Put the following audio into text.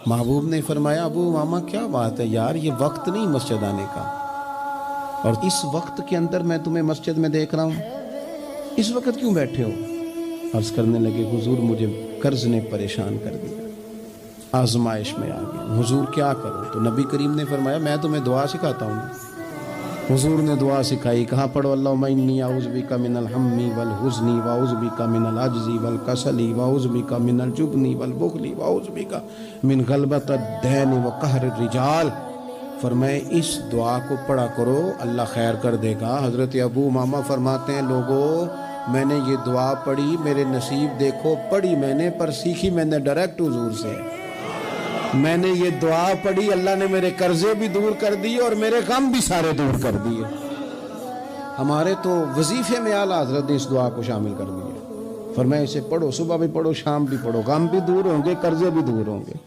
महबूब ने फरमाया अबू मामा क्या बात है यार, ये वक्त नहीं मस्जिद आने का, और इस वक्त के अंदर मैं तुम्हें मस्जिद में देख रहा हूँ, इस वक्त क्यों बैठे हो? अर्ज करने लगे हुजूर मुझे कर्ज ने परेशान कर दिया, आजमाइश में आ गया, हुजूर क्या करूं? तो नबी करीम ने फरमाया मैं तुम्हें दुआ सिखाता हूँ। हुजूर ने दुआ सिखाई, कहाँ पढ़ो अल्लाहुम्मा इन्नी अऊज़ु बिका मिनल हम्मी वल हुज़्नी व अऊज़ु बिका मिनल अज्ज़ी वल कसली व अऊज़ु बिका मिनल जुब्नी वल बुख़्ली व अऊज़ु बिका मिन ग़लबतिद दैन व क़हरिर रिजाल। फरमाए इस दुआ को पढ़ा करो, अल्लाह खैर कर देगा। हज़रत अबू मामा फरमाते हैं लोगों मैंने ये दुआ पढ़ी, मेरे नसीब देखो, पढ़ी मैंने पर सीखी मैंने डायरेक्ट हुजूर से। मैंने ये दुआ पढ़ी, अल्लाह ने मेरे कर्जे भी दूर कर दिए और मेरे गम भी सारे दूर कर दिए। हमारे तो वजीफे में आला हजरत ने इस दुआ को शामिल कर दिया। फरमाया इसे पढ़ो, सुबह भी पढ़ो शाम भी पढ़ो, गम भी दूर होंगे कर्जे भी दूर होंगे।